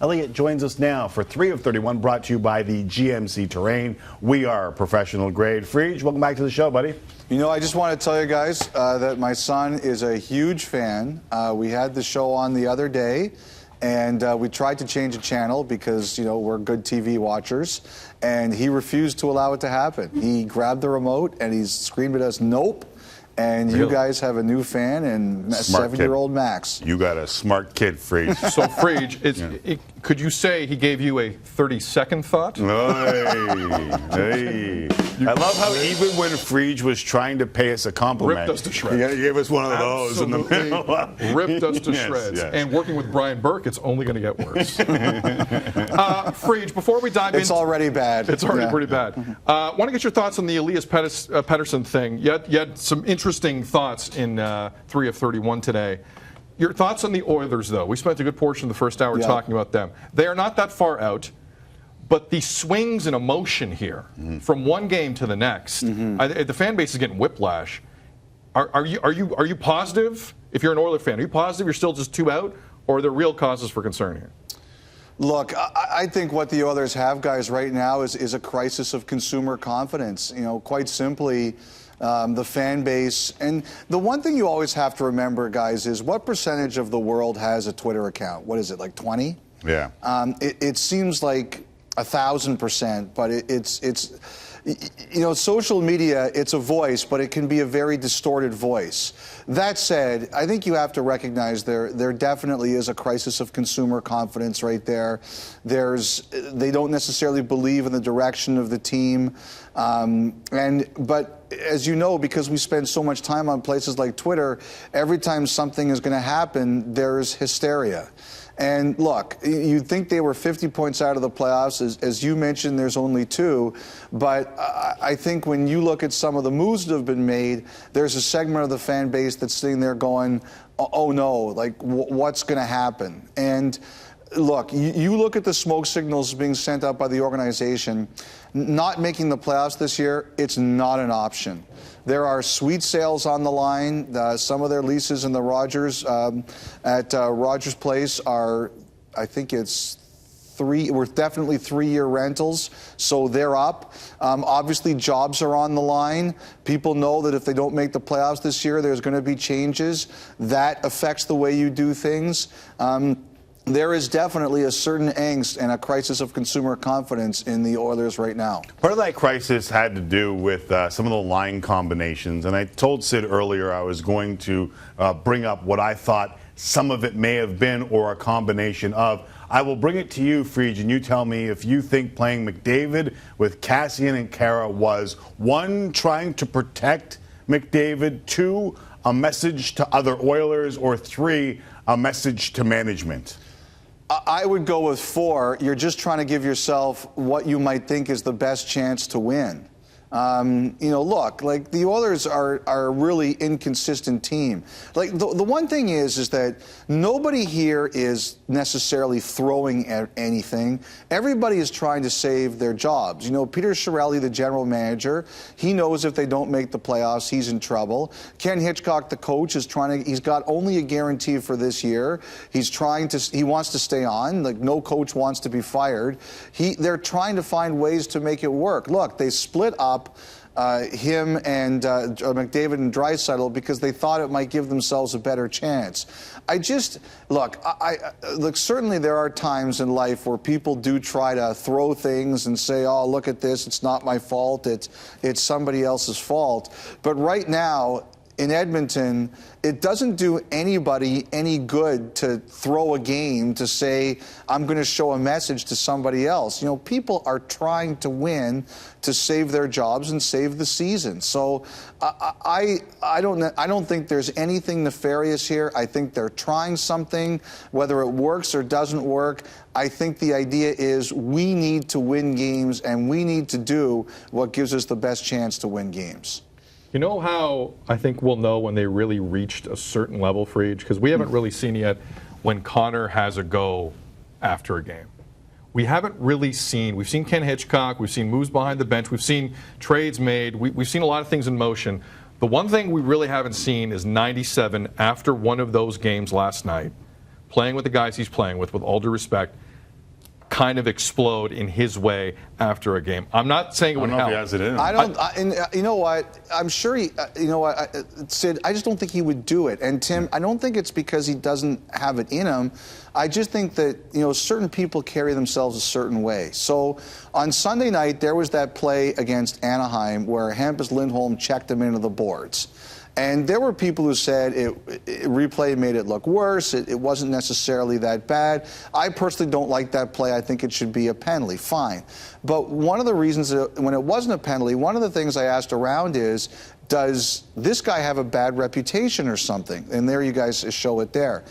Elliotte joins us now for 3 of 31, brought to you by the GMC Terrain. We are professional grade. Friedge, welcome back to the show, buddy. You know, I just want to tell you guys that my son is a huge fan. We had the show on the other day, and we tried to change the channel because, you know, we're good TV watchers, and he refused to allow it to happen. He grabbed the remote, and he screamed at us, "Nope." And you guys have a new fan and a 7-year-old Max. You got a smart kid, Friedge. So, Friedge, could you say he gave you a 30-second thought? Hey. I love how even when Friedge was trying to pay us a compliment, ripped us to shreds. He gave us one of those in the middle. Ripped us to shreds. Yes. And working with Brian Burke, it's only going to get worse. Friedge, before we dive in, it's already bad. It's already pretty bad. Want to get your thoughts on the Elias Pettersson thing. You had some interesting thoughts in 3 of 31 today. Your thoughts on the Oilers, though. We spent a good portion of the first hour talking about them. They are not that far out. But the swings in emotion here, from one game to the next, the fan base is getting whiplash. Are you positive? If you're an Oilers fan, are you positive you're still just 2 out, or are there real causes for concern here? Look, I think what the Oilers have, guys, right now is a crisis of consumer confidence. You know, quite simply, the fan base. And the one thing you always have to remember, guys, is what percentage of the world has a Twitter account? What is it, like 20? Yeah. It seems like 1,000%, but it's you know, social media, it's a voice, but it can be a very distorted voice. That said, I think you have to recognize there definitely is a crisis of consumer confidence right there. They don't necessarily believe in the direction of the team, but as you know, because we spend so much time on places like Twitter, every time something is going to happen, there's hysteria. And look, you'd think they were 50 points out of the playoffs. As you mentioned, there's only 2. But I think when you look at some of the moves that have been made, there's a segment of the fan base that's sitting there going, oh no, like what's going to happen? And look, you look at the smoke signals being sent out by the organization. Not making the playoffs this year, it's not an option. There are sweet sales on the line. Some of their leases in the Rogers at Rogers Place are, I think it's we're definitely 3-year rentals, so they're up. Obviously, jobs are on the line. People know that if they don't make the playoffs this year, there's going to be changes. That affects the way you do things. There is definitely a certain angst and a crisis of consumer confidence in the Oilers right now. Part of that crisis had to do with some of the line combinations. And I told Sid earlier I was going to bring up what I thought some of it may have been or a combination of. I will bring it to you, Friedge, and you tell me if you think playing McDavid with Cassian and Kara was, 1, trying to protect McDavid, 2, a message to other Oilers, or 3, a message to management. I would go with 4. You're just trying to give yourself what you might think is the best chance to win. You know, look, like the Oilers are a really inconsistent team. Like the one thing is that nobody here is necessarily throwing at anything. Everybody is trying to save their jobs. You know, Peter Chiarelli, the general manager, he knows if they don't make the playoffs, he's in trouble. Ken Hitchcock, the coach, is trying to. He's got only a guarantee for this year. He wants to stay on. Like no coach wants to be fired. They're trying to find ways to make it work. Look, they split up. Him and McDavid and Draisaitl because they thought it might give themselves a better chance. Look, certainly there are times in life where people do try to throw things and say, oh, look at this, it's not my fault, it's somebody else's fault. But right now, in Edmonton, it doesn't do anybody any good to throw a game to say, I'm going to show a message to somebody else. You know, people are trying to win to save their jobs and save the season. So I don't think there's anything nefarious here. I think they're trying something, whether it works or doesn't work. I think the idea is we need to win games and we need to do what gives us the best chance to win games. You know how I think we'll know when they really reached a certain level, Friedge? Because we haven't really seen yet when Connor has a go after a game. We haven't really seen, we've seen Ken Hitchcock, we've seen moves behind the bench, we've seen trades made, we've seen a lot of things in motion. The one thing we really haven't seen is 97 after one of those games last night, playing with the guys he's playing with all due respect, kind of explode in his way after a game? I'm not saying it would I don't know help. if he has it in him. I don't. And you know what? I'm sure he. You know what, Sid? I just don't think he would do it. And Tim, I don't think it's because he doesn't have it in him. I just think that certain people carry themselves a certain way. So on Sunday night, there was that play against Anaheim where Hampus Lindholm checked him into the boards. And there were people who said replay made it look worse. It wasn't necessarily that bad. I personally don't like that play. I think it should be a penalty. Fine. But one of the reasons when it wasn't a penalty, one of the things I asked around is, does this guy have a bad reputation or something? And there you guys show it there.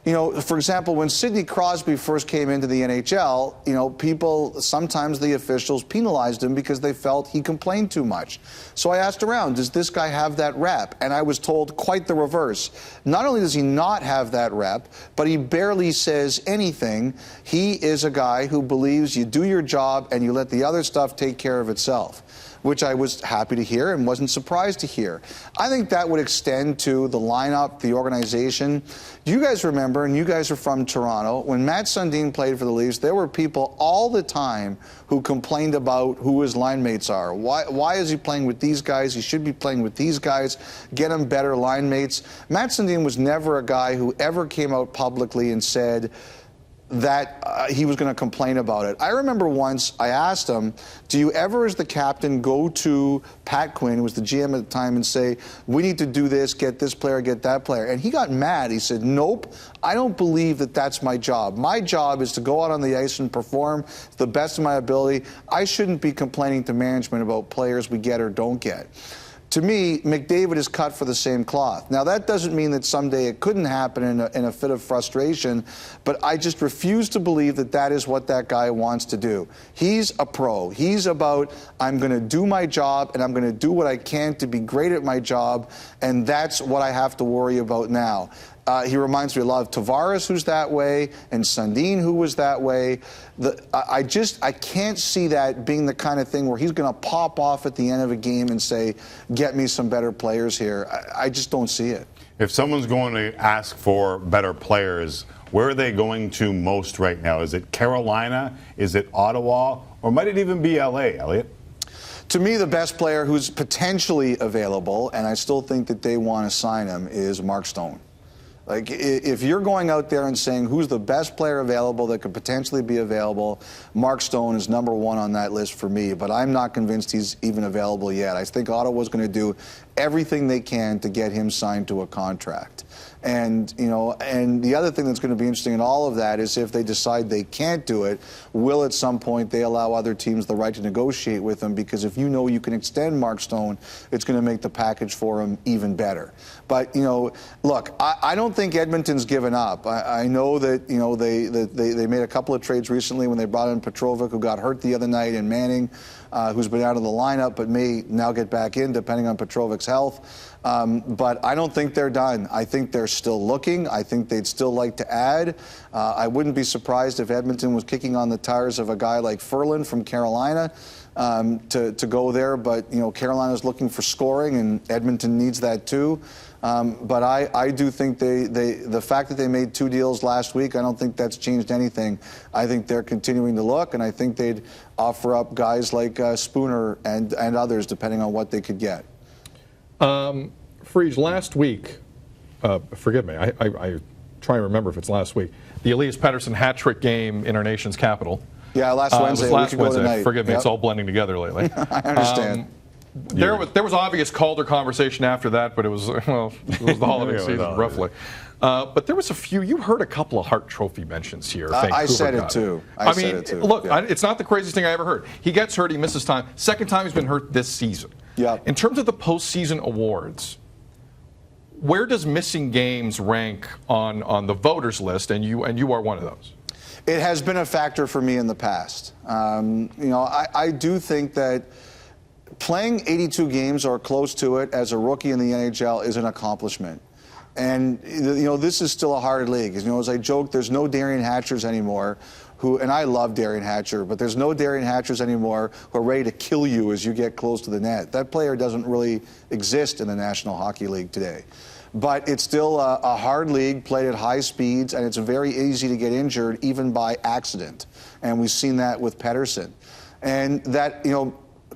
For example, when Sidney Crosby first came into the NHL, people, sometimes the officials penalized him because they felt he complained too much. So I asked around, does this guy have that rep? And I was told quite the reverse. Not only does he not have that rep, but he barely says anything. He is a guy who believes you do your job and you let the other stuff take care of itself, which I was happy to hear and wasn't surprised to hear. I think that would extend to the lineup, the organization. Do you guys remember, and you guys are from Toronto, when Matt Sundin played for the Leafs, there were people all the time who complained about who his line mates are. Why is he playing with these guys? He should be playing with these guys. Get him better line mates. Matt Sundin was never a guy who ever came out publicly and said that he was going to complain about it. I remember once I asked him, do you ever as the captain go to Pat Quinn, who was the GM at the time, and say, we need to do this, get this player, get that player? And he got mad. He said, nope, I don't believe that that's my job. My job is to go out on the ice and perform to the best of my ability. I shouldn't be complaining to management about players we get or don't get. To me, McDavid is cut for the same cloth. Now, that doesn't mean that someday it couldn't happen in a fit of frustration, but I just refuse to believe that that is what that guy wants to do. He's a pro. He's about, I'm going to do my job, and I'm going to do what I can to be great at my job, and that's what I have to worry about now. He reminds me a lot of Tavares, who's that way, and Sundin, who was that way. I can't see that being the kind of thing where he's going to pop off at the end of a game and say, get me some better players here. I just don't see it. If someone's going to ask for better players, where are they going to most right now? Is it Carolina? Is it Ottawa? Or might it even be L.A., Elliotte? To me, the best player who's potentially available, and I still think that they want to sign him, is Mark Stone. Like, if you're going out there and saying who's the best player available that could potentially be available, Mark Stone is number one on that list for me, but I'm not convinced he's even available yet. I think Ottawa's going to do everything they can to get him signed to a contract. And, and the other thing that's going to be interesting in all of that is if they decide they can't do it, will at some point they allow other teams the right to negotiate with them? Because if you can extend Mark Stone, it's going to make the package for him even better. But, look, I don't think Edmonton's given up. I know that, they made a couple of trades recently when they brought in Petrovic, who got hurt the other night, and Manning, who's been out of the lineup but may now get back in depending on Petrovic's health. But I don't think they're done. I think they're still looking. I think they'd still like to add. I wouldn't be surprised if Edmonton was kicking on the tires of a guy like Ferland from Carolina to go there. But, Carolina's looking for scoring, and Edmonton needs that too. But I do think the fact that they made 2 deals last week, I don't think that's changed anything. I think they're continuing to look, and I think they'd offer up guys like Spooner and others, depending on what they could get. Friedge, last week, forgive me, I try and remember if it's last week, the Elias Pettersson hat-trick game in our nation's capital. Yeah, last Wednesday. It was last Wednesday. Tonight. Forgive me, Yep. It's all blending together lately. I understand. There was obvious Calder conversation after that, but it was the holiday season, roughly. But there was a few. You heard a couple of Hart Trophy mentions here. I said it too. I mean, look, yeah. It's not the craziest thing I ever heard. He gets hurt, he misses time. Second time he's been hurt this season. Yeah. In terms of the postseason awards, where does missing games rank on the voters list? And you are one of those. It has been a factor for me in the past. I do think that playing 82 games or close to it as a rookie in the NHL is an accomplishment. And, this is still a hard league. As I joke, there's no Darian Hatchers anymore and I love Darian Hatcher, but there's no Darian Hatchers anymore who are ready to kill you as you get close to the net. That player doesn't really exist in the National Hockey League today. but it's still a hard league played at high speeds, and it's very easy to get injured even by accident. And we've seen that with Pettersson. And that,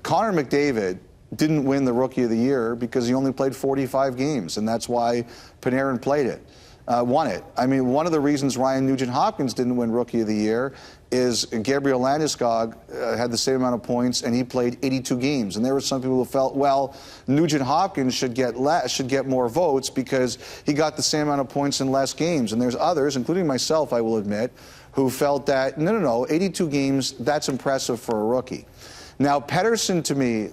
Connor McDavid didn't win the Rookie of the Year because he only played 45 games, and that's why Panarin won it. I mean, one of the reasons Ryan Nugent-Hopkins didn't win Rookie of the Year is Gabriel Landeskog had the same amount of points, and he played 82 games. And there were some people who felt, well, Nugent-Hopkins should get more votes because he got the same amount of points in less games. And there's others, including myself, I will admit, who felt that, no, 82 games, that's impressive for a rookie. Now, Pettersson, to me,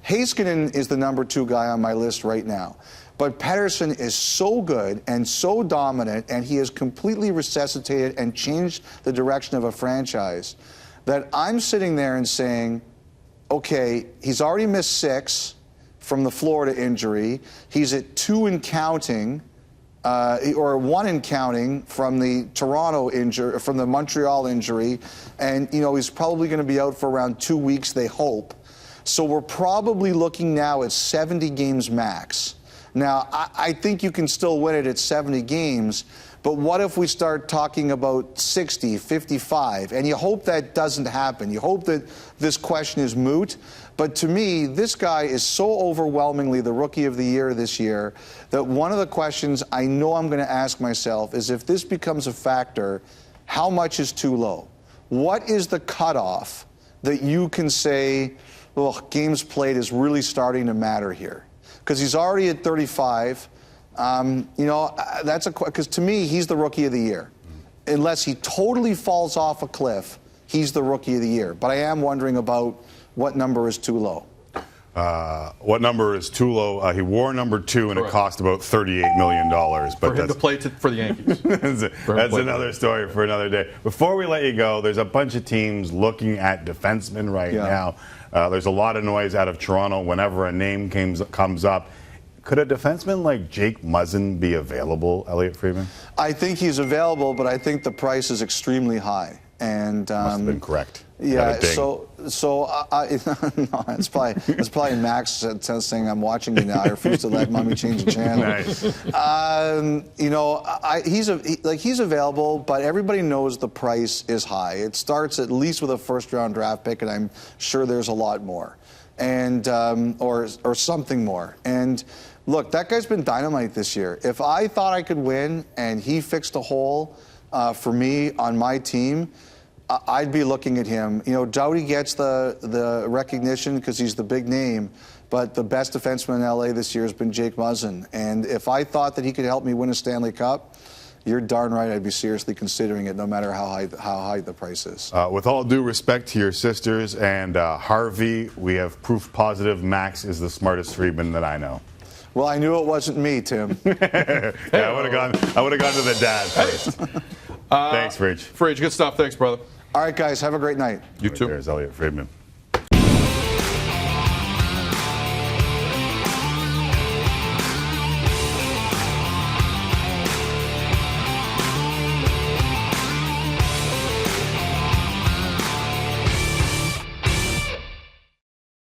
Heiskanen is the number 2 guy on my list right now. But Pettersson is so good and so dominant, and he has completely resuscitated and changed the direction of a franchise, that I'm sitting there and saying, okay, he's already missed 6 from the Florida injury. He's at 2 and counting, or 1 and counting from the Toronto injury, from the Montreal injury. And, he's probably going to be out for around 2 weeks, they hope. So we're probably looking now at 70 games max. Now, I think you can still win it at 70 games, but what if we start talking about 60, 55? And you hope that doesn't happen. You hope that this question is moot. But to me, this guy is so overwhelmingly the Rookie of the Year this year that one of the questions I know I'm going to ask myself is, if this becomes a factor, how much is too low? What is the cutoff that you can say, well, games played is really starting to matter here? Because he's already at 35. Because to me, he's the Rookie of the Year. Unless he totally falls off a cliff, he's the Rookie of the Year. But I am wondering about what number is too low. What number is too low? He wore number 2, and it cost about $38 million. But for him to play for the Yankees. that's another story for another day. Before we let you go, there's a bunch of teams looking at defensemen right now. There's a lot of noise out of Toronto whenever a name comes up. Could a defenseman like Jake Muzzin be available, Elliotte Friedman? I think he's available, but I think the price is extremely high. And must have been correct. Yeah, so no, it's probably Max saying I'm watching you now. I refuse to let mommy change the channel. Nice. He's available, but everybody knows the price is high. It starts at least with a first-round draft pick, and I'm sure there's a lot more, and or something more. And look, that guy's been dynamite this year. If I thought I could win and he fixed a hole for me on my team, I'd be looking at him. Doughty gets the recognition because he's the big name, but the best defenseman in LA this year has been Jake Muzzin. And if I thought that he could help me win a Stanley Cup, you're darn right I'd be seriously considering it, no matter how high the price is. With all due respect to your sisters and Harvey, we have proof positive Max is the smartest Friedman that I know. Well, I knew it wasn't me, Tim. Yeah, I would have gone to the dad first. Thanks, Fridge. Fridge, good stuff. Thanks, brother. All right, guys, have a great night. You too. There's Elliotte Friedman.